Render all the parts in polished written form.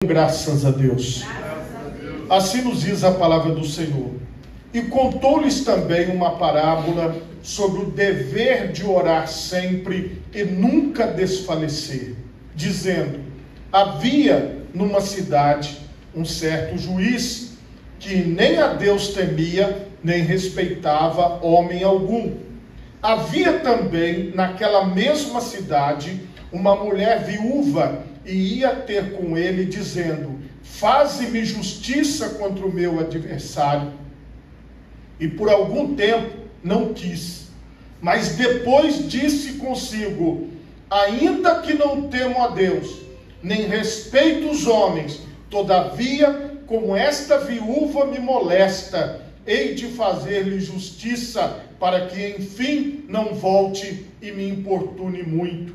Graças a Deus. Assim nos diz a palavra do Senhor. E contou-lhes também uma parábola sobre o dever de orar sempre e nunca desfalecer, dizendo: havia numa cidade um certo juiz que nem a Deus temia, nem respeitava homem algum. Havia também naquela mesma cidade uma mulher viúva, e ia ter com ele, dizendo: faze-me justiça contra o meu adversário. E por algum tempo não quis, mas depois disse consigo: ainda que não temo a Deus, nem respeito os homens, todavia, como esta viúva me molesta, hei de fazer-lhe justiça, para que enfim não volte e me importune muito.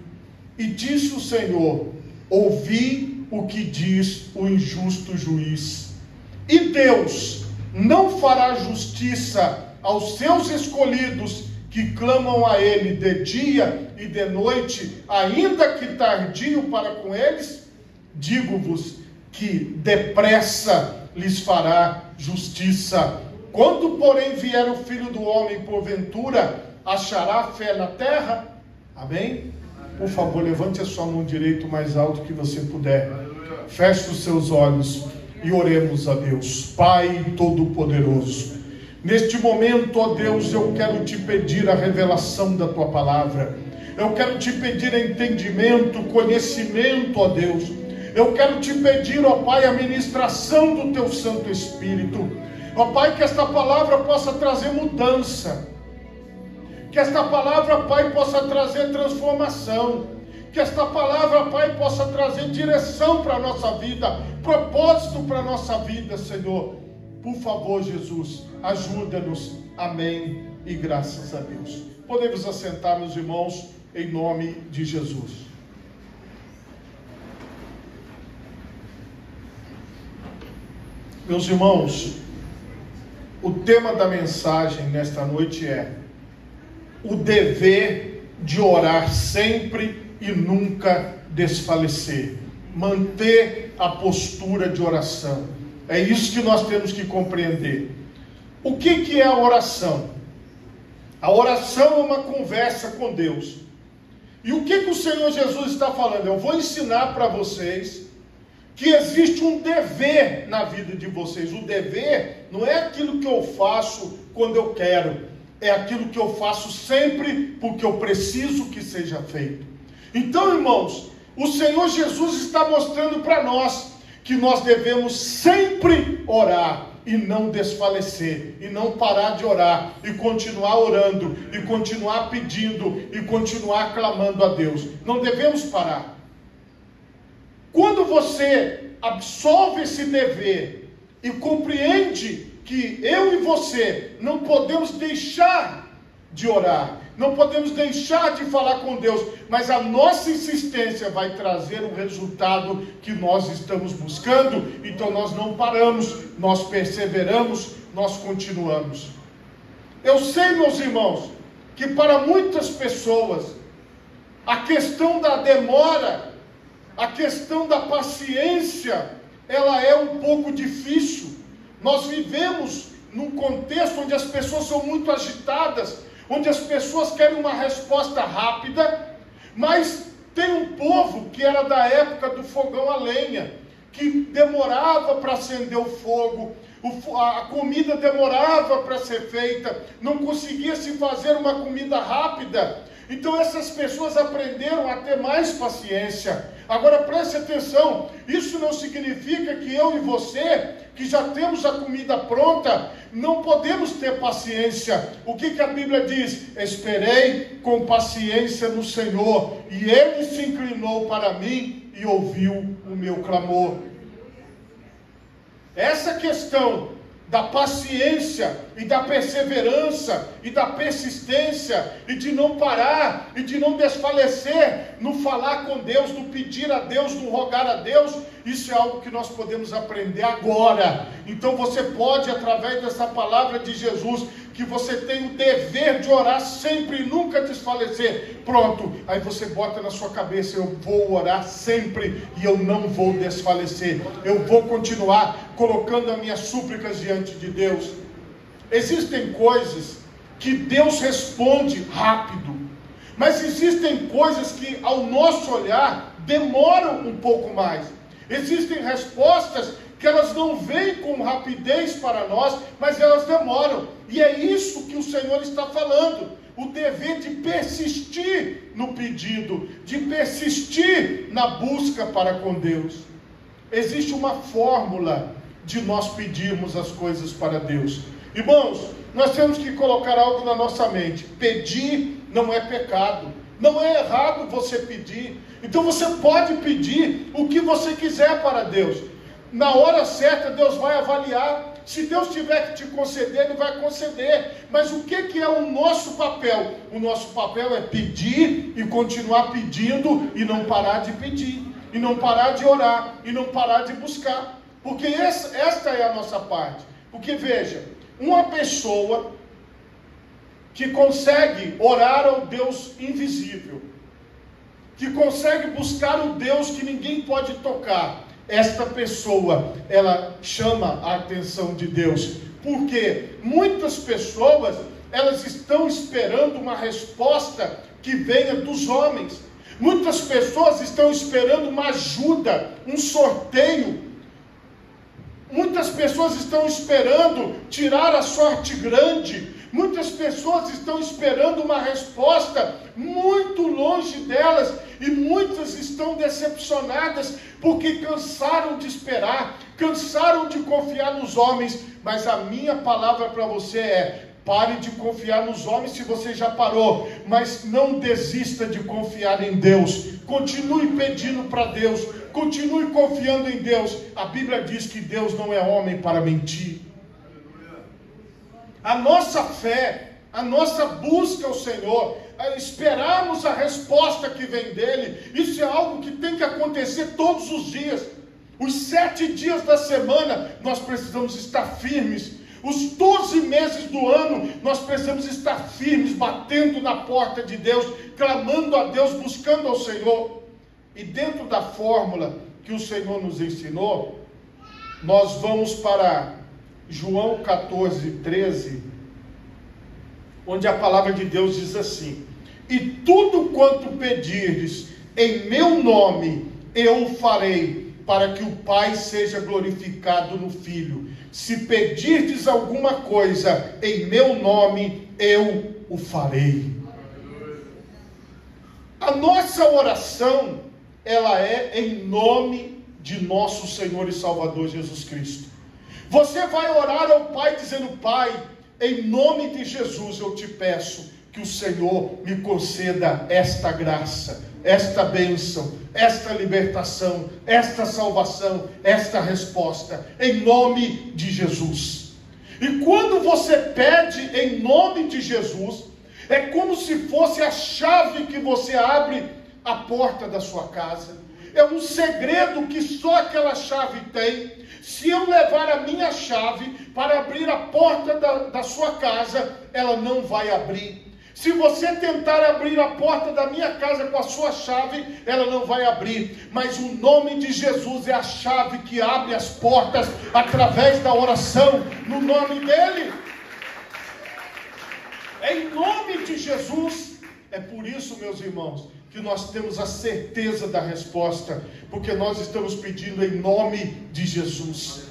E disse o Senhor: ouvi o que diz o injusto juiz. E Deus não fará justiça aos seus escolhidos, que clamam a Ele de dia e de noite, ainda que tardio para com eles? Digo-vos que depressa lhes fará justiça. Quando, porém, vier o Filho do Homem, porventura, achará fé na terra? Amém? Por favor, levante a sua mão direita o mais alto que você puder. Feche os seus olhos e oremos a Deus. Pai Todo-Poderoso, neste momento, ó Deus, eu quero te pedir a revelação da tua palavra. Eu quero te pedir entendimento, conhecimento, ó Deus. Eu quero te pedir, ó Pai, a ministração do teu Santo Espírito. Ó Pai, que esta palavra possa trazer mudança. Que esta palavra, Pai, possa trazer transformação. Que esta palavra, Pai, possa trazer direção para a nossa vida, propósito para a nossa vida, Senhor. Por favor, Jesus, ajuda-nos. Amém e graças a Deus. Podemos assentar, meus irmãos, em nome de Jesus. Meus irmãos, o tema da mensagem nesta noite é o dever de orar sempre e nunca desfalecer. Manter a postura de oração. É isso que nós temos que compreender. O que é a oração? A oração é uma conversa com Deus. E o que o Senhor Jesus está falando? Eu vou ensinar para vocês que existe um dever na vida de vocês. O dever não é aquilo que eu faço quando eu quero. É aquilo que eu faço sempre porque eu preciso que seja feito. Então, irmãos, o Senhor Jesus está mostrando para nós que nós devemos sempre orar e não desfalecer, e não parar de orar, e continuar orando, e continuar pedindo, e continuar clamando a Deus. Não devemos parar. Quando você absolve esse dever e compreende que eu e você não podemos deixar de orar, não podemos deixar de falar com Deus, mas a nossa insistência vai trazer o resultado que nós estamos buscando, então nós não paramos, nós perseveramos, nós continuamos. Eu sei, meus irmãos, que para muitas pessoas, a questão da demora, a questão da paciência, ela é um pouco difícil. Nós vivemos num contexto onde as pessoas são muito agitadas, onde as pessoas querem uma resposta rápida, mas tem um povo que era da época do fogão a lenha, que demorava para acender o fogo, a comida demorava para ser feita, não conseguia se fazer uma comida rápida. Então essas pessoas aprenderam a ter mais paciência. Agora preste atenção, isso não significa que eu e você, que já temos a comida pronta, não podemos ter paciência. O que a Bíblia diz? Esperei com paciência no Senhor, e Ele se inclinou para mim e ouviu o meu clamor. Essa questão da paciência e da perseverança e da persistência e de não parar e de não desfalecer no falar com Deus, no pedir a Deus, no rogar a Deus, isso é algo que nós podemos aprender agora. Então você pode, através dessa palavra de Jesus, que você tem o dever de orar sempre e nunca desfalecer. Pronto, aí você bota na sua cabeça: eu vou orar sempre e eu não vou desfalecer. Eu vou continuar colocando as minhas súplicas diante de Deus. Existem coisas que Deus responde rápido, mas existem coisas que, ao nosso olhar, demoram um pouco mais. Existem respostas que elas não vêm com rapidez para nós, mas elas demoram. E é isso que o Senhor está falando. O dever de persistir no pedido, de persistir na busca para com Deus. Existe uma fórmula de nós pedirmos as coisas para Deus. Irmãos, nós temos que colocar algo na nossa mente: pedir não é pecado, não é errado você pedir. Então você pode pedir o que você quiser para Deus. Na hora certa Deus vai avaliar. Se Deus tiver que te conceder, Ele vai conceder. Mas o que é o nosso papel? O nosso papel é pedir e continuar pedindo e não parar de pedir, e não parar de orar, e não parar de buscar. Porque esta é a nossa parte. Porque veja, uma pessoa que consegue orar ao Deus invisível, que consegue buscar o Deus que ninguém pode tocar, esta pessoa, ela chama a atenção de Deus. Porque muitas pessoas, elas estão esperando uma resposta que venha dos homens. Muitas pessoas estão esperando uma ajuda, um sorteio. Muitas pessoas estão esperando tirar a sorte grande. Muitas pessoas estão esperando uma resposta muito longe delas, e muitas estão decepcionadas porque cansaram de esperar, cansaram de confiar nos homens. Mas a minha palavra para você é: pare de confiar nos homens se você já parou, mas não desista de confiar em Deus. Continue pedindo para Deus, continue confiando em Deus. A Bíblia diz que Deus não é homem para mentir. A nossa fé, a nossa busca ao Senhor, esperarmos a resposta que vem dEle, isso é algo que tem que acontecer todos os dias. Os 7 dias da semana, nós precisamos estar firmes. Os 12 meses do ano, nós precisamos estar firmes, batendo na porta de Deus, clamando a Deus, buscando ao Senhor. E dentro da fórmula que o Senhor nos ensinou, nós vamos para João 14:13, onde a palavra de Deus diz assim: e tudo quanto pedirdes em meu nome, eu farei, para que o Pai seja glorificado no Filho. Se pedirdes alguma coisa em meu nome, eu o farei. A nossa oração, ela é em nome de nosso Senhor e Salvador Jesus Cristo. Você vai orar ao Pai dizendo: Pai, em nome de Jesus eu te peço que o Senhor me conceda esta graça, esta bênção, esta libertação, esta salvação, esta resposta, em nome de Jesus. E quando você pede em nome de Jesus, é como se fosse a chave que você abre a porta da sua casa. É um segredo que só aquela chave tem. Se eu levar a minha chave para abrir a porta da sua casa, ela não vai abrir. Se você tentar abrir a porta da minha casa com a sua chave, ela não vai abrir. Mas o nome de Jesus é a chave que abre as portas através da oração, no nome dele. Em nome de Jesus. É por isso, meus irmãos, que nós temos a certeza da resposta, porque nós estamos pedindo em nome de Jesus.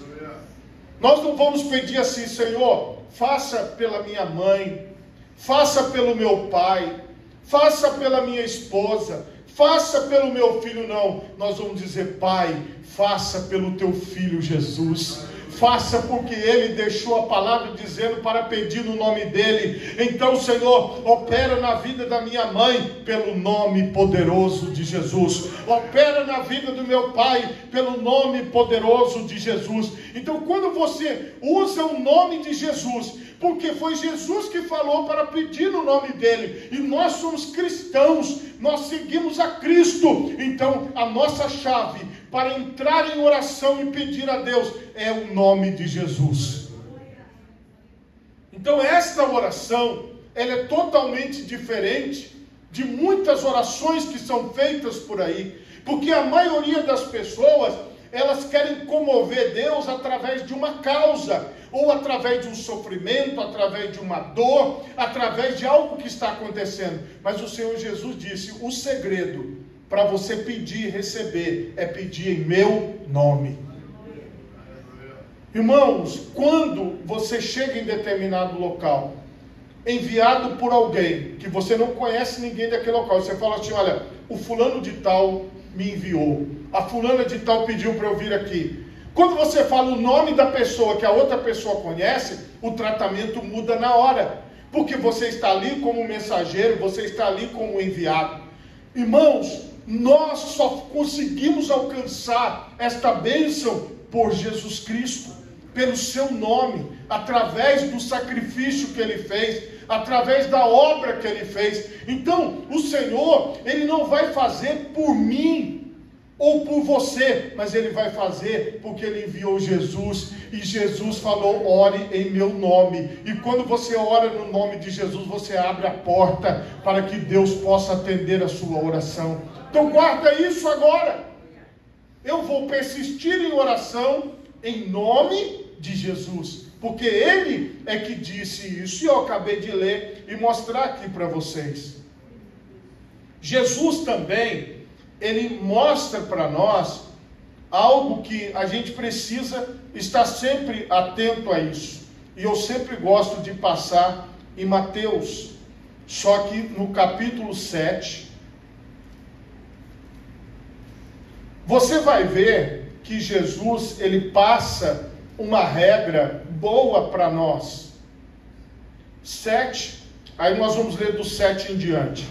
Nós não vamos pedir assim: Senhor, faça pela minha mãe, faça pelo meu pai, faça pela minha esposa, faça pelo meu filho. Não, nós vamos dizer: Pai, faça pelo teu filho Jesus. Faça porque Ele deixou a palavra dizendo para pedir no nome dEle. Então, Senhor, opera na vida da minha mãe pelo nome poderoso de Jesus. Opera na vida do meu pai pelo nome poderoso de Jesus. Então, quando você usa o nome de Jesus, porque foi Jesus que falou para pedir no nome dEle, e nós somos cristãos, nós seguimos a Cristo, então a nossa chave para entrar em oração e pedir a Deus é o nome de Jesus. Então esta oração, ela é totalmente diferente de muitas orações que são feitas por aí, porque a maioria das pessoas, elas querem comover Deus através de uma causa, ou através de um sofrimento, através de uma dor, através de algo que está acontecendo. Mas o Senhor Jesus disse, o segredo para você pedir e receber é pedir em meu nome. Irmãos, quando você chega em determinado local, enviado por alguém, que você não conhece ninguém daquele local, você fala assim, olha, o fulano de tal me enviou, a fulana de tal pediu para eu vir aqui. Quando você fala o nome da pessoa que a outra pessoa conhece, o tratamento muda na hora, porque você está ali como mensageiro, você está ali como enviado. Irmãos, nós só conseguimos alcançar esta bênção por Jesus Cristo, pelo seu nome, através do sacrifício que ele fez, através da obra que ele fez. Então, o Senhor, ele não vai fazer por mim ou por você, mas ele vai fazer porque ele enviou Jesus, e Jesus falou, ore em meu nome. E quando você ora no nome de Jesus, você abre a porta para que Deus possa atender a sua oração. Então guarda isso agora. Eu vou persistir em oração em nome de Jesus, porque ele é que disse isso, e eu acabei de ler e mostrar aqui para vocês. Jesus também, ele mostra para nós algo que a gente precisa estar sempre atento a isso, e eu sempre gosto de passar em Mateus, só que no capítulo 7, você vai ver que Jesus, ele passa uma regra boa para nós. 7, aí nós vamos ler do 7 em diante.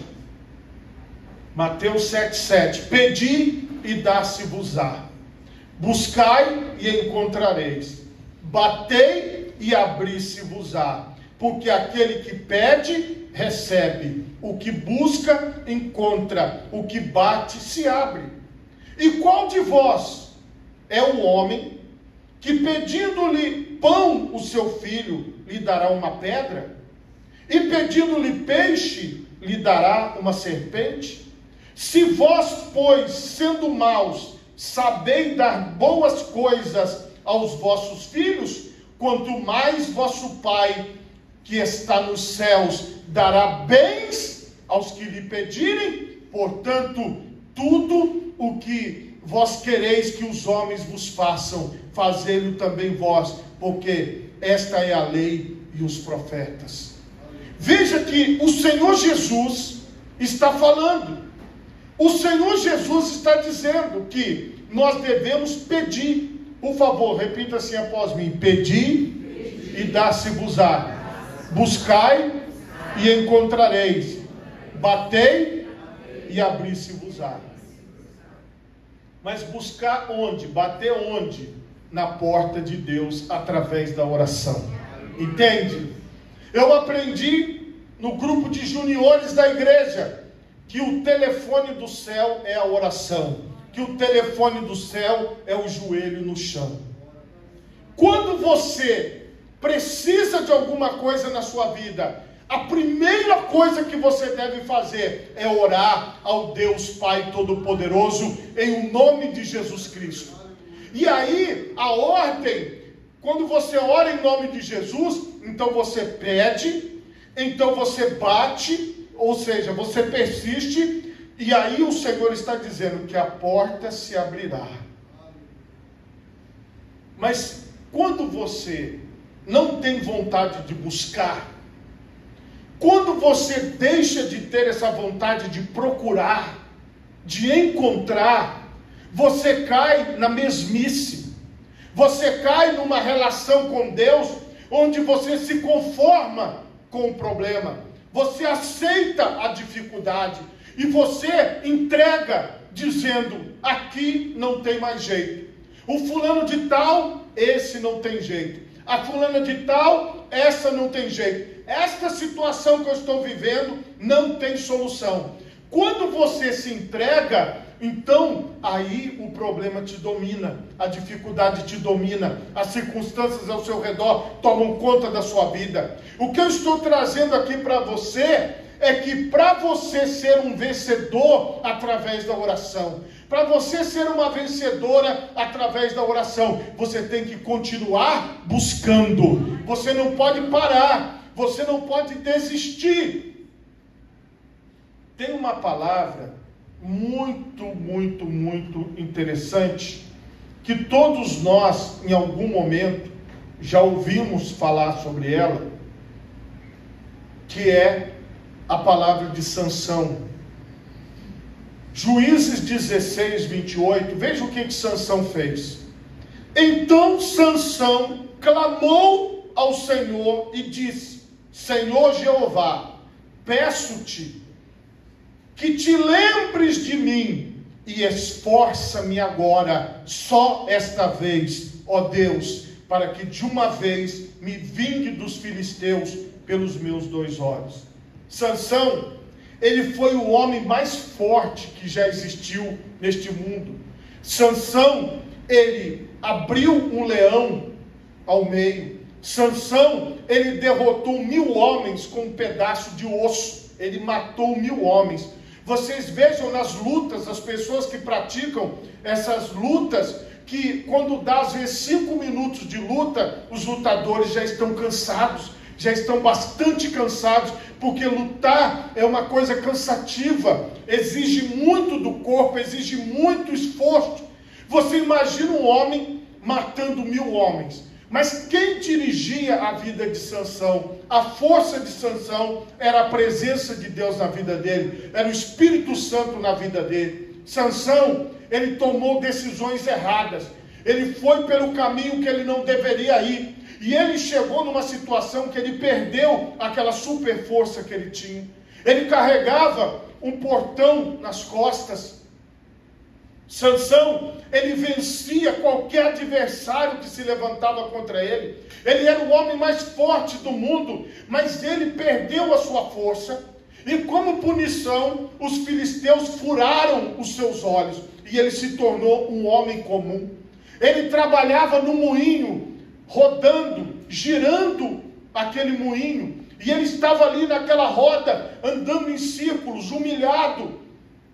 Mateus 7:7. Pedi e dá-se-vos-á. Buscai e encontrareis. Batei e abri-se-vos-á. Porque aquele que pede, recebe. O que busca, encontra. O que bate, se abre. E qual de vós é o homem que, pedindo-lhe pão o seu filho, lhe dará uma pedra? E pedindo-lhe peixe, lhe dará uma serpente? Se vós, pois, sendo maus, sabeis dar boas coisas aos vossos filhos, quanto mais vosso Pai, que está nos céus, dará bens aos que lhe pedirem. Portanto, tudo o que vós quereis que os homens vos façam, fazei-lo também vós, porque esta é a lei e os profetas. Veja que o Senhor Jesus está falando. O Senhor Jesus está dizendo que nós devemos pedir. Por favor, repita assim após mim. Pedi e dá-se-vos-á. Buscai e encontrareis. Batei e abri-se-vos-á. Mas buscar onde? Bater onde? Na porta de Deus, através da oração. Entende? Eu aprendi no grupo de juniores da igreja que o telefone do céu é a oração, que o telefone do céu é o joelho no chão. Quando você precisa de alguma coisa na sua vida, a primeira coisa que você deve fazer é orar ao Deus Pai Todo-Poderoso em nome de Jesus Cristo. E aí, a ordem, quando você ora em nome de Jesus, então você pede, então você bate, ou seja, você persiste, e aí o Senhor está dizendo que a porta se abrirá. Mas quando você não tem vontade de buscar, quando você deixa de ter essa vontade de procurar, de encontrar, você cai na mesmice, você cai numa relação com Deus, onde você se conforma com o problema, você aceita a dificuldade, e você entrega, dizendo, aqui não tem mais jeito, o fulano de tal, esse não tem jeito, a fulana de tal, essa não tem jeito, esta situação que eu estou vivendo, não tem solução. Quando você se entrega, então aí o problema te domina, a dificuldade te domina, as circunstâncias ao seu redor tomam conta da sua vida. O que eu estou trazendo aqui para você é que para você ser um vencedor através da oração, para você ser uma vencedora através da oração, você tem que continuar buscando, você não pode parar, você não pode desistir. Tem uma palavra muito interessante, que todos nós, em algum momento, já ouvimos falar sobre ela, que é a palavra de Sansão. Juízes 16, 28, veja o que Sansão fez. Então Sansão clamou ao Senhor e disse: Senhor Jeová, peço-te que te lembres de mim e esforça-me agora, só esta vez, ó Deus, para que de uma vez me vingue dos filisteus pelos meus 2 olhos. Sansão, ele foi o homem mais forte que já existiu neste mundo. Sansão, ele abriu um leão ao meio. Sansão, ele derrotou 1000 homens com um pedaço de osso. Ele matou 1000 homens. Vocês vejam nas lutas, as pessoas que praticam essas lutas, que quando dá às vezes 5 minutos de luta, os lutadores já estão cansados, já estão bastante cansados, porque lutar é uma coisa cansativa, exige muito do corpo, exige muito esforço. Você imagina um homem matando 1000 homens, mas quem dirigia a vida de Sansão, a força de Sansão, era a presença de Deus na vida dele, era o Espírito Santo na vida dele. Sansão, ele tomou decisões erradas, ele foi pelo caminho que ele não deveria ir, e ele chegou numa situação que ele perdeu aquela super força que ele tinha. Ele carregava um portão nas costas. Sansão, ele vencia qualquer adversário que se levantava contra ele. Ele era o homem mais forte do mundo, mas ele perdeu a sua força. E como punição, os filisteus furaram os seus olhos, e ele se tornou um homem comum. Ele trabalhava no moinho, rodando, girando aquele moinho, e ele estava ali naquela roda, andando em círculos, humilhado,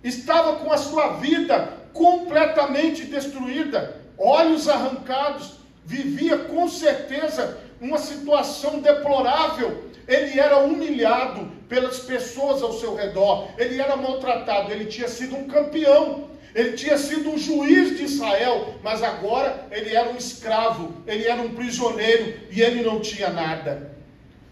estava com a sua vida completamente destruída, olhos arrancados, vivia com certeza uma situação deplorável. Ele era humilhado pelas pessoas ao seu redor, ele era maltratado, ele tinha sido um campeão, ele tinha sido um juiz de Israel, mas agora ele era um escravo, ele era um prisioneiro e ele não tinha nada.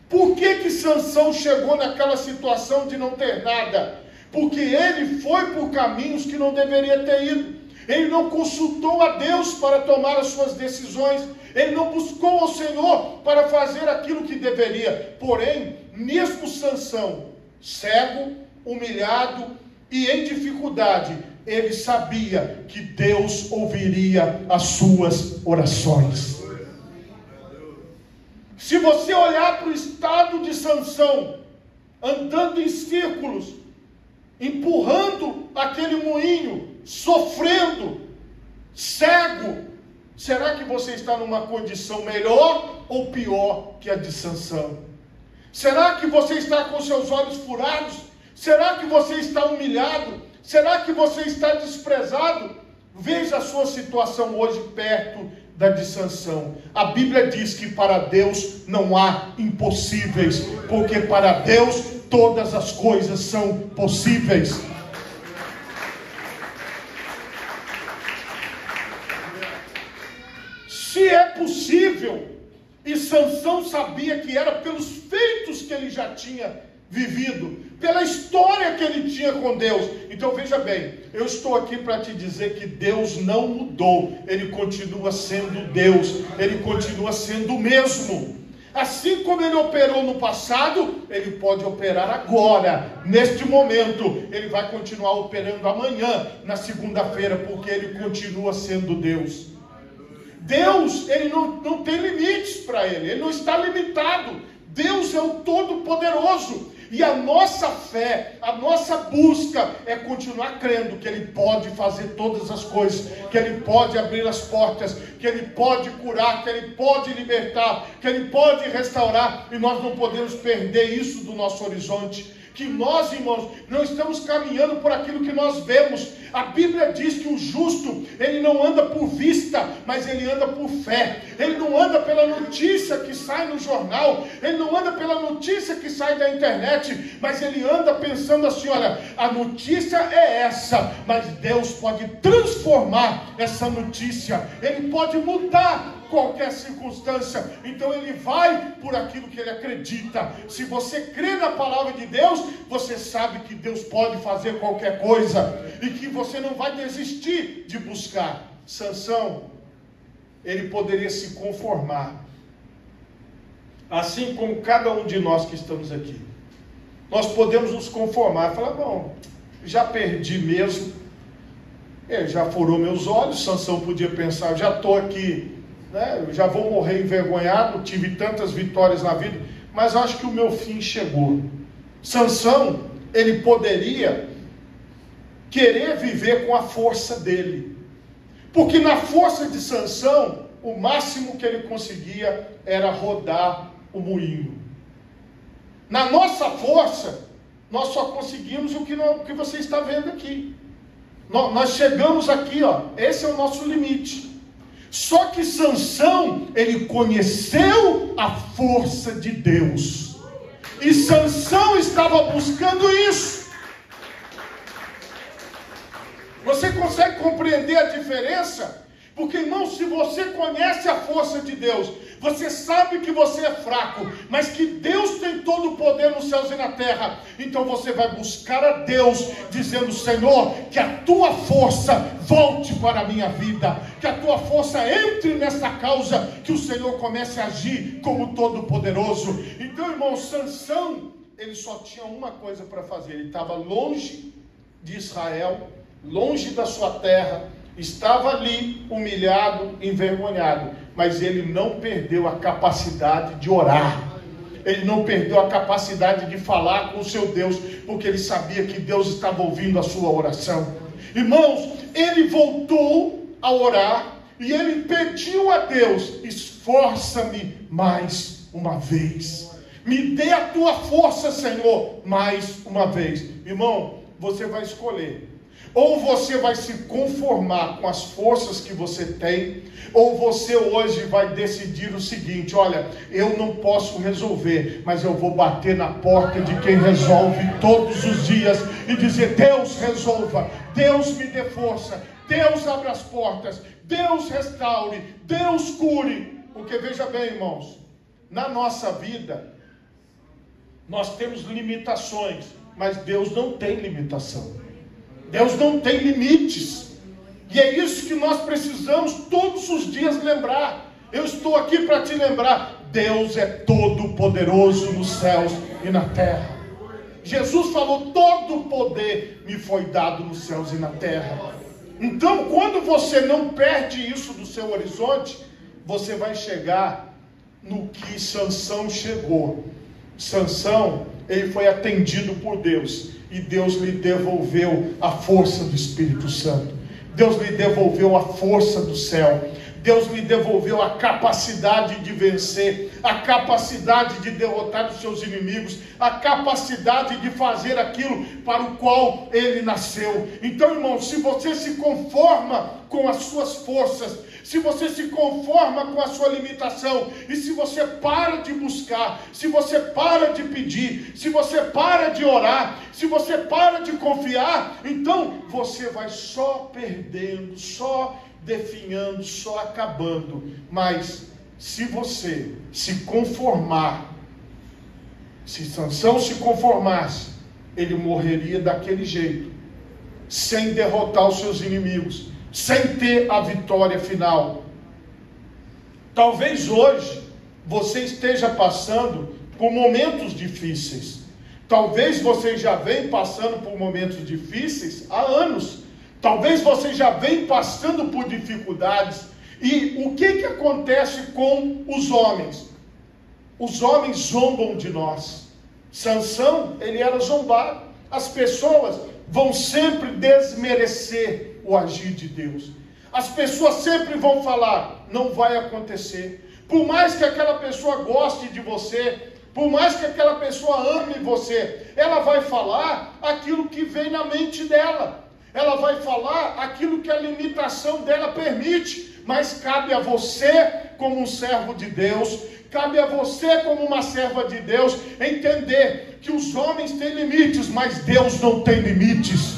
Por que Sansão chegou naquela situação de não ter nada? Porque ele foi por caminhos que não deveria ter ido. Ele não consultou a Deus para tomar as suas decisões. Ele não buscou ao Senhor para fazer aquilo que deveria. Porém, mesmo Sansão, cego, humilhado e em dificuldade, ele sabia que Deus ouviria as suas orações. Se você olhar para o estado de Sansão, andando em círculos, empurrando aquele moinho, sofrendo, cego, será que você está numa condição melhor ou pior que a de Sansão? Será que você está com seus olhos furados? Será que você está humilhado? Será que você está desprezado? Veja a sua situação hoje perto da de Sansão. A Bíblia diz que para Deus não há impossíveis, porque para Deus todas as coisas são possíveis. Se é possível, e Sansão sabia que era pelos feitos que ele já tinha vivido, pela história que ele tinha com Deus. Então veja bem, eu estou aqui para te dizer que Deus não mudou, Ele continua sendo Deus, Ele continua sendo o mesmo. Assim como Ele operou no passado, Ele pode operar agora, neste momento. Ele vai continuar operando amanhã, na segunda-feira, porque Ele continua sendo Deus. Deus, Ele não tem limites para Ele não está limitado. Deus é o Todo-Poderoso. E a nossa fé, a nossa busca é continuar crendo que Ele pode fazer todas as coisas, que Ele pode abrir as portas, que Ele pode curar, que Ele pode libertar, que Ele pode restaurar, e nós não podemos perder isso do nosso horizonte. Que nós, irmãos, não estamos caminhando por aquilo que nós vemos. A Bíblia diz que o justo, ele não anda por vista, mas ele anda por fé. Ele não anda pela notícia que sai no jornal, ele não anda pela notícia que sai da internet, mas ele anda pensando assim: olha, a notícia é essa, mas Deus pode transformar essa notícia, Ele pode mudar qualquer circunstância. Então ele vai por aquilo que ele acredita. Se você crê na palavra de Deus, você sabe que Deus pode fazer qualquer coisa, e que você não vai desistir de buscar. Sansão, ele poderia se conformar, assim como cada um de nós que estamos aqui. Nós podemos nos conformar, falar: bom, já perdi mesmo, ele já furou meus olhos. Sansão podia pensar: eu já estou aqui, eu já vou morrer envergonhado, tive tantas vitórias na vida, mas acho que o meu fim chegou. Sansão, ele poderia querer viver com a força dele, porque na força de Sansão, o máximo que ele conseguia era rodar o moinho. Na nossa força, nós só conseguimos o que você está vendo aqui. Nós chegamos aqui, esse é o nosso limite. Só que Sansão, ele conheceu a força de Deus, e Sansão estava buscando isso. Você consegue compreender a diferença? Porque, irmão, se você conhece a força de Deus, você sabe que você é fraco, mas que Deus tem todo o poder nos céus e na terra. Então você vai buscar a Deus, dizendo: Senhor, que a tua força volte para a minha vida, que a tua força entre nessa causa, que o Senhor comece a agir como todo-poderoso. Então, irmão, Sansão, ele só tinha uma coisa para fazer. Ele estava longe de Israel, longe da sua terra, estava ali humilhado, envergonhado, mas ele não perdeu a capacidade de orar. Ele não perdeu a capacidade de falar com o seu Deus, porque ele sabia que Deus estava ouvindo a sua oração. Irmãos, ele voltou a orar e ele pediu a Deus: esforça-me mais uma vez, me dê a tua força, Senhor, mais uma vez. Irmão, você vai escolher: ou você vai se conformar com as forças que você tem, ou você hoje vai decidir o seguinte: olha, eu não posso resolver, mas eu vou bater na porta de quem resolve todos os dias e dizer: Deus resolva, Deus me dê força, Deus abra as portas, Deus restaure, Deus cure. Porque veja bem, irmãos, na nossa vida nós temos limitações, mas Deus não tem limitação. Deus não tem limites, e é isso que nós precisamos todos os dias lembrar. Eu estou aqui para te lembrar: Deus é todo poderoso nos céus e na terra. Jesus falou: todo o poder me foi dado nos céus e na terra. Então, quando você não perde isso do seu horizonte, você vai chegar no que Sansão chegou. Sansão, ele foi atendido por Deus, e Deus lhe devolveu a força do Espírito Santo. Deus lhe devolveu a força do céu. Deus lhe devolveu a capacidade de vencer, a capacidade de derrotar os seus inimigos, a capacidade de fazer aquilo para o qual ele nasceu. Então, irmão, se você se conforma com as suas forças, se você se conforma com a sua limitação, e se você para de buscar, se você para de pedir, se você para de orar, se você para de confiar, então você vai só perdendo, só definhando, só acabando. Mas se você se conformar, se Sansão se conformasse, ele morreria daquele jeito, sem derrotar os seus inimigos, sem ter a vitória final. Talvez hoje você esteja passando por momentos difíceis. Talvez você já vem passando por momentos difíceis há anos. Talvez você já vem passando por dificuldades. E o que acontece com os homens? Os homens zombam de nós. Sansão, ele era zombado. As pessoas vão sempre desmerecer o agir de Deus. As pessoas sempre vão falar, não vai acontecer. Por mais que aquela pessoa goste de você, por mais que aquela pessoa ame você, ela vai falar aquilo que vem na mente dela. Ela vai falar aquilo que a limitação dela permite. Mas cabe a você, como um servo de Deus, cabe a você, como uma serva de Deus, entender que os homens têm limites, mas Deus não tem limites.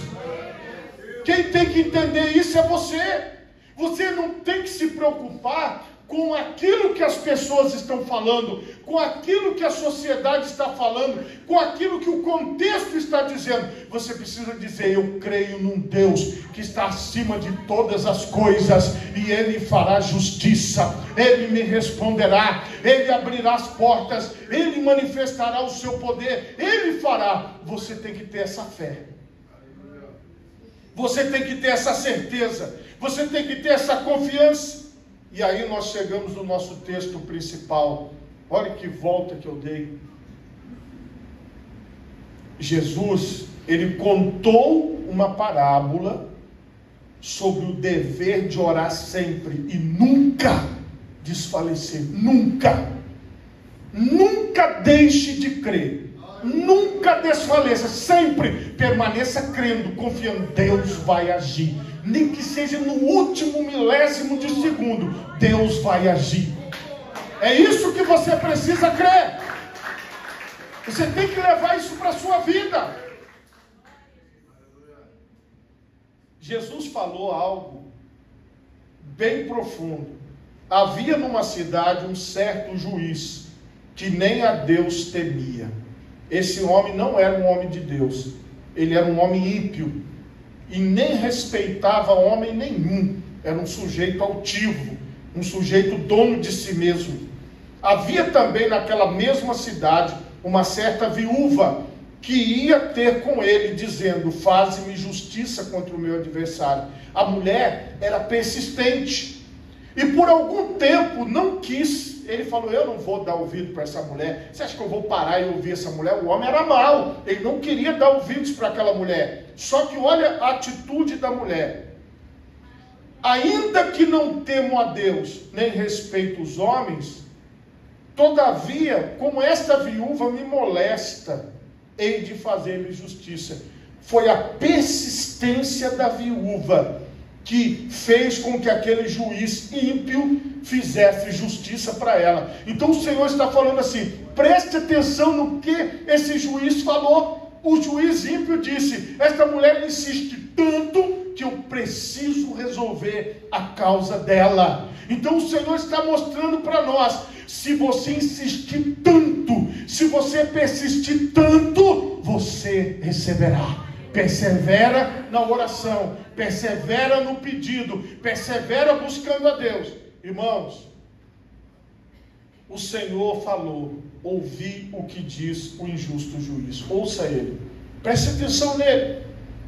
Quem tem que entender isso é você. Você não tem que se preocupar com aquilo que as pessoas estão falando, com aquilo que a sociedade está falando, com aquilo que o contexto está dizendo. Você precisa dizer, eu creio num Deus que está acima de todas as coisas, e Ele fará justiça, Ele me responderá, Ele abrirá as portas, Ele manifestará o seu poder, Ele fará. Você tem que ter essa fé. Você tem que ter essa certeza, você tem que ter essa confiança. E aí nós chegamos no nosso texto principal. Olha que volta que eu dei. Jesus, ele contou uma parábola sobre o dever de orar sempre e nunca desfalecer. Nunca. Nunca deixe de crer. Nunca desfaleça. Sempre permaneça crendo, confiando. Deus vai agir. Nem que seja no último milésimo de segundo, Deus vai agir. É isso que você precisa crer. Você tem que levar isso para a sua vida. Jesus falou algo bem profundo. Havia numa cidade um certo juiz que nem a Deus temia. Esse homem não era um homem de Deus. Ele era um homem ímpio. E nem respeitava homem nenhum. Era um sujeito altivo, um sujeito dono de si mesmo. Havia também naquela mesma cidade uma certa viúva que ia ter com ele, dizendo, faze-me justiça contra o meu adversário. A mulher era persistente e por algum tempo não quis. Ele falou, eu não vou dar ouvido para essa mulher. Você acha que eu vou parar e ouvir essa mulher? O homem era mau, ele não queria dar ouvidos para aquela mulher. Só que olha a atitude da mulher. Ainda que não temo a Deus, nem respeito os homens, todavia, como esta viúva me molesta, hei de fazer-lhe justiça. Foi a persistência da viúva que fez com que aquele juiz ímpio fizesse justiça para ela. Então o Senhor está falando assim, preste atenção no que esse juiz falou. O juiz ímpio disse, esta mulher insiste tanto que eu preciso resolver a causa dela. Então o Senhor está mostrando para nós, se você insistir tanto, se você persistir tanto, você receberá. Persevera na oração, persevera no pedido, persevera buscando a Deus. Irmãos, o Senhor falou, ouvi o que diz o injusto juiz. Ouça ele, preste atenção nele.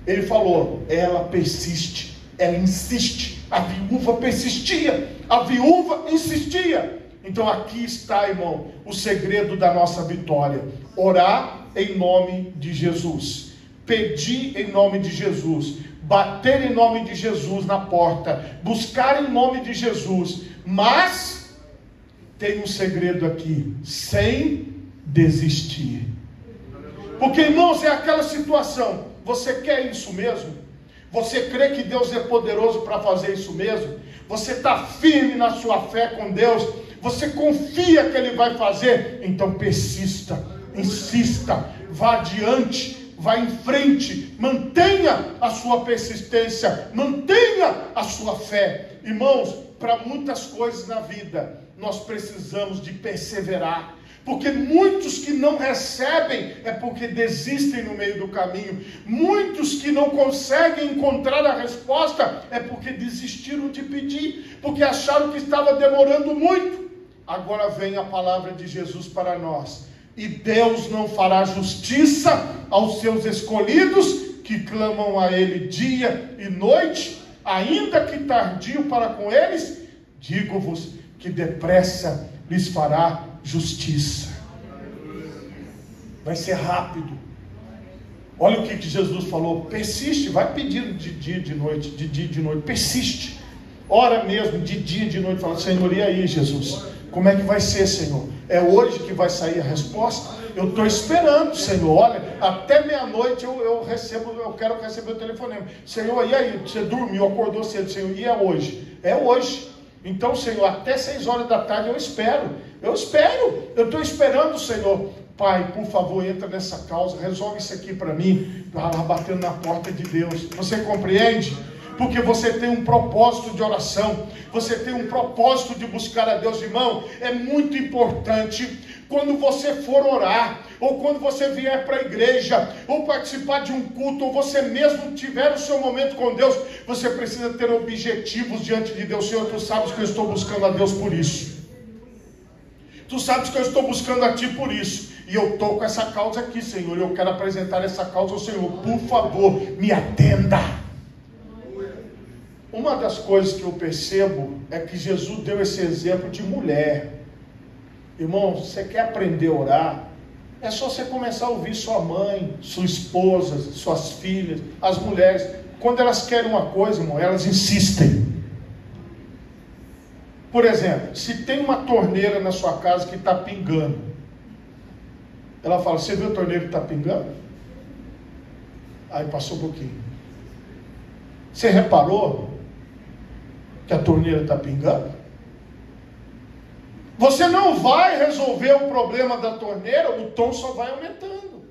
Ele falou, ela persiste, ela insiste. A viúva persistia, a viúva insistia. Então aqui está, irmão, o segredo da nossa vitória. Orar em nome de Jesus, pedir em nome de Jesus, bater em nome de Jesus na porta, buscar em nome de Jesus, mas tem um segredo aqui, sem desistir. Porque, irmãos, é aquela situação, você quer isso mesmo? Você crê que Deus é poderoso para fazer isso mesmo? Você está firme na sua fé com Deus? Você confia que Ele vai fazer? Então persista, insista, vá adiante, vá em frente, mantenha a sua persistência, mantenha a sua fé. Irmãos, para muitas coisas na vida, nós precisamos de perseverar. Porque muitos que não recebem é porque desistem no meio do caminho. Muitos que não conseguem encontrar a resposta é porque desistiram de pedir, porque acharam que estava demorando muito. Agora vem a palavra de Jesus para nós. E Deus não fará justiça aos seus escolhidos que clamam a Ele dia e noite, ainda que tardio para com eles, digo-vos que depressa lhes fará justiça. vai ser rápido. Olha o que Jesus falou: persiste, vai pedindo de dia e de noite, persiste, ora mesmo, de dia e de noite, fala: Senhor, e aí, Jesus, como é que vai ser, Senhor? É hoje que vai sair a resposta? Eu estou esperando, Senhor. Olha, até meia-noite eu quero receber o telefonema. Senhor, e aí? Você dormiu, acordou cedo, Senhor, e é hoje? É hoje. Então, Senhor, até 6 horas da tarde eu espero, eu estou esperando, Senhor. Pai, por favor, entra nessa causa, resolve isso aqui para mim, lá batendo na porta de Deus. Você compreende? Porque você tem um propósito de oração, você tem um propósito de buscar a Deus, irmão. É muito importante, quando você for orar, ou quando você vier para a igreja, ou participar de um culto, ou você mesmo tiver o seu momento com Deus, você precisa ter objetivos diante de Deus. Senhor, tu sabes que eu estou buscando a Deus por isso, tu sabes que eu estou buscando a ti por isso, e eu estou com essa causa aqui, Senhor, eu quero apresentar essa causa ao Senhor, por favor, me atenda. Uma das coisas que eu percebo é que Jesus deu esse exemplo de mulher. Irmão, você quer aprender a orar? É só você começar a ouvir sua mãe, sua esposa, suas filhas, as mulheres. Quando elas querem uma coisa, irmão, elas insistem. Por exemplo, se tem uma torneira na sua casa que está pingando, ela fala: você viu a torneira que está pingando? Aí passou um pouquinho. Você reparou que a torneira está pingando? Você não vai resolver o problema da torneira, o tom só vai aumentando.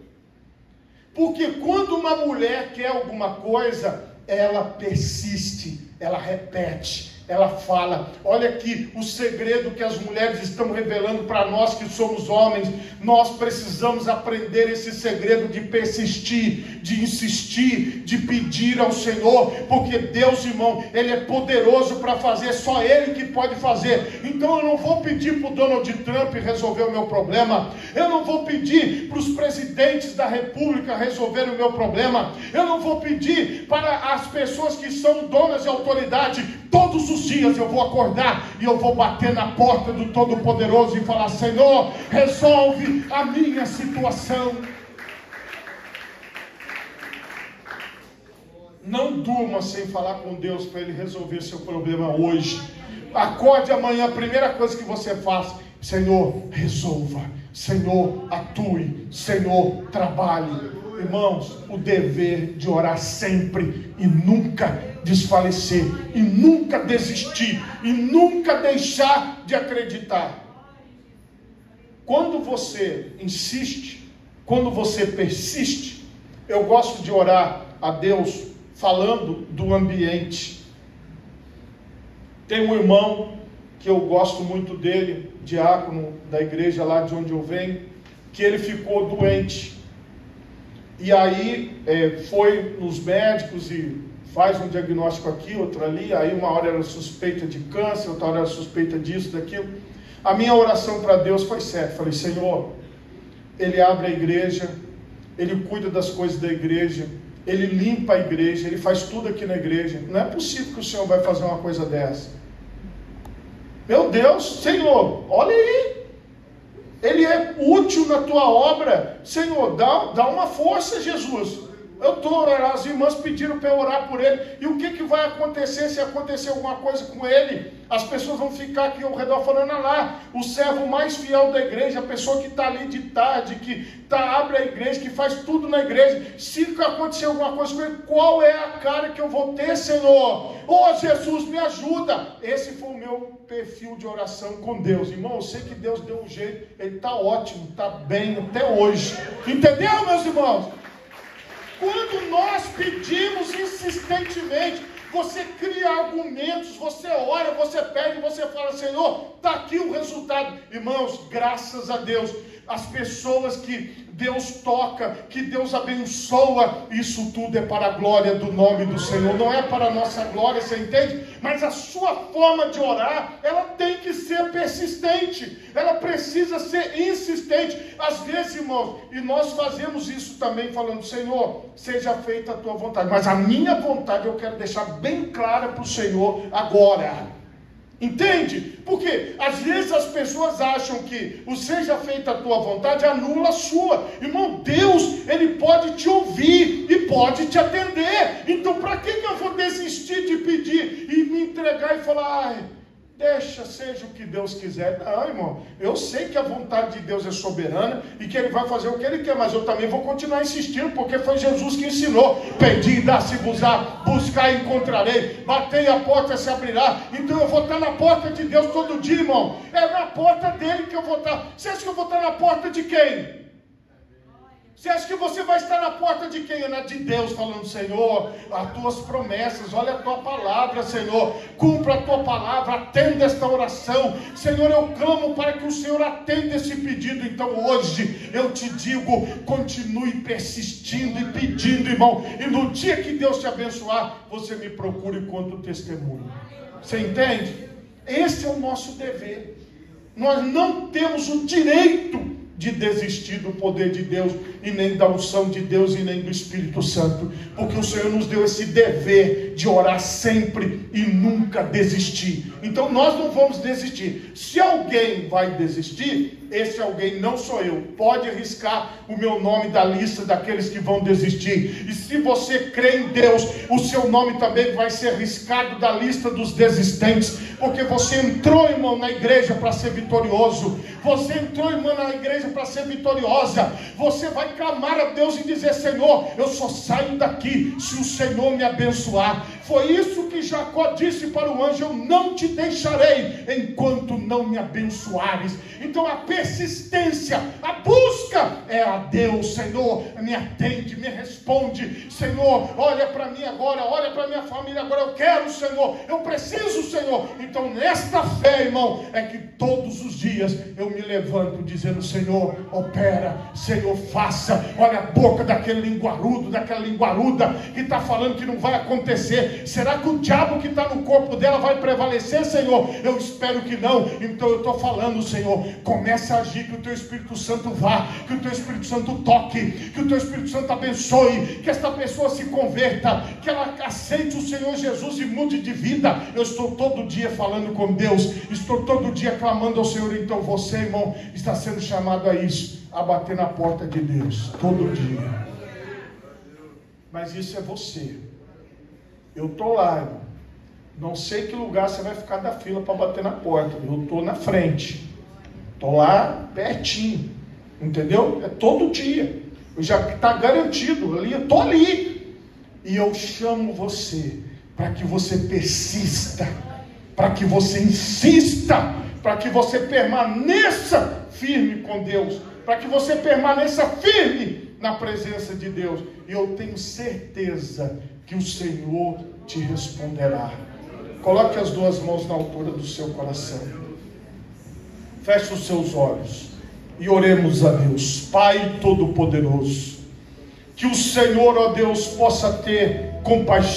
Porque quando uma mulher quer alguma coisa, ela persiste, ela repete, ela fala. Olha aqui o segredo que as mulheres estão revelando para nós que somos homens. Nós precisamos aprender esse segredo de persistir, de insistir, de pedir ao Senhor, porque Deus, irmão, Ele é poderoso para fazer, só Ele que pode fazer. Então eu não vou pedir para o Donald Trump resolver o meu problema, eu não vou pedir para os presidentes da república resolver o meu problema, eu não vou pedir para as pessoas que são donas de autoridade. Todos os dias eu vou acordar e eu vou bater na porta do Todo-Poderoso e falar: Senhor, resolve a minha situação. Não durma sem falar com Deus para Ele resolver seu problema hoje. Acorde amanhã, a primeira coisa que você faz: Senhor, resolva, Senhor, atue, Senhor, trabalhe. Irmãos, o dever de orar sempre e nunca desfalecer, e nunca desistir, e nunca deixar de acreditar. Quando você insiste, quando você persiste, eu gosto de orar a Deus falando do ambiente. Tem um irmão que eu gosto muito dele, diácono da igreja lá de onde eu venho, que ele ficou doente. E aí foi nos médicos e faz um diagnóstico aqui, outro ali. Aí uma hora era suspeita de câncer, outra hora era suspeita disso, daquilo. A minha oração para Deus foi certa. Falei: Senhor, Ele abre a igreja, Ele cuida das coisas da igreja, Ele limpa a igreja, Ele faz tudo aqui na igreja. Não é possível que o Senhor vai fazer uma coisa dessa. Meu Deus, Senhor, olha aí. Ele é útil na tua obra. Senhor, dá uma força, Jesus. Eu estou orando, as irmãs pediram para eu orar por ele. E o que vai acontecer se acontecer alguma coisa com ele? As pessoas vão ficar aqui ao redor falando: ah lá, o servo mais fiel da igreja, a pessoa que está ali de tarde, que abre a igreja, que faz tudo na igreja. Se acontecer alguma coisa com ele, qual é a cara que eu vou ter, Senhor? Oh, Jesus, me ajuda. Esse foi o meu perfil de oração com Deus. Irmão, eu sei que Deus deu um jeito. Ele está ótimo, está bem até hoje. Entendeu, meus irmãos? Quando nós pedimos insistentemente, você cria argumentos, você ora, você pede, você fala: Senhor, está aqui o resultado. Irmãos, graças a Deus, as pessoas que Deus toca, que Deus abençoa, isso tudo é para a glória do nome do Senhor, não é para a nossa glória, você entende? Mas a sua forma de orar, ela tem que ser persistente, ela precisa ser insistente. Às vezes, irmãos, e nós fazemos isso também falando: Senhor, seja feita a tua vontade, mas a minha vontade eu quero deixar bem clara para o Senhor agora. Entende? Porque às vezes as pessoas acham que o seja feita a tua vontade anula a sua. Irmão, Deus, Ele pode te ouvir e pode te atender. Então para que eu vou desistir de pedir e me entregar e falar, ai, deixa, seja o que Deus quiser. Não, irmão, eu sei que a vontade de Deus é soberana e que Ele vai fazer o que Ele quer, mas eu também vou continuar insistindo, porque foi Jesus que ensinou: pedi, dá-se-vos-á, buscar e encontrarei, batei, a porta se abrirá. Então eu vou estar na porta de Deus todo dia, irmão. É na porta dele que eu vou estar. Você acha que eu vou estar na porta de quem? Você acha que você vai estar na porta de quem? Na de Deus, falando: Senhor, as tuas promessas, olha a tua palavra, Senhor, cumpra a tua palavra, atenda esta oração, Senhor, eu clamo para que o Senhor atenda esse pedido. Então hoje eu te digo, continue persistindo e pedindo, irmão, e no dia que Deus te abençoar, você me procure quanto testemunho. Você entende? Esse é o nosso dever. Nós não temos o direito de desistir do poder de Deus, e nem da unção de Deus, e nem do Espírito Santo, porque o Senhor nos deu esse dever de orar sempre e nunca desistir. Então nós não vamos desistir. Se alguém vai desistir, esse alguém não sou eu. Pode arriscar o meu nome da lista daqueles que vão desistir. E se você crê em Deus, o seu nome também vai ser riscado da lista dos desistentes, porque você entrou, irmão, na igreja para ser vitorioso. Você entrou, irmão, na igreja para ser vitoriosa. Você vai clamar a Deus e dizer: Senhor, eu só saio daqui se o Senhor me abençoar. Foi isso que Jacó disse para o anjo: eu não te deixarei enquanto não me abençoares. Então a persistência, a busca é a Deus. Senhor, me atende, me responde. Senhor, olha para mim agora, olha para minha família agora. Eu quero, Senhor, eu preciso, Senhor. Então nesta fé, irmão, é que todos os dias eu me levanto dizendo: Senhor, opera, Senhor, faça. Olha a boca daquele linguarudo, daquela linguaruda que está falando que não vai acontecer. Será que o diabo que está no corpo dela vai prevalecer, Senhor? Eu espero que não. Então eu estou falando: Senhor, começa a agir, que o teu Espírito Santo vá, que o teu Espírito Santo toque, que o teu Espírito Santo abençoe, que esta pessoa se converta, que ela aceite o Senhor Jesus e mude de vida. Eu estou todo dia falando com Deus, estou todo dia clamando ao Senhor. Então você, irmão, está sendo chamado a isso, a bater na porta de Deus todo dia. Mas isso é você. Eu estou lá, irmão. Não sei que lugar você vai ficar da fila para bater na porta. Eu estou na frente. Estou lá pertinho. Entendeu? É todo dia. Eu já está garantido ali. Eu estou ali. E eu chamo você para que você persista, para que você insista, para que você permaneça firme com Deus, para que você permaneça firme na presença de Deus. E eu tenho certeza que o Senhor te responderá. Coloque as duas mãos na altura do seu coração. Feche os seus olhos e oremos a Deus. Pai Todo-Poderoso, que o Senhor, ó Deus, possa ter compaixão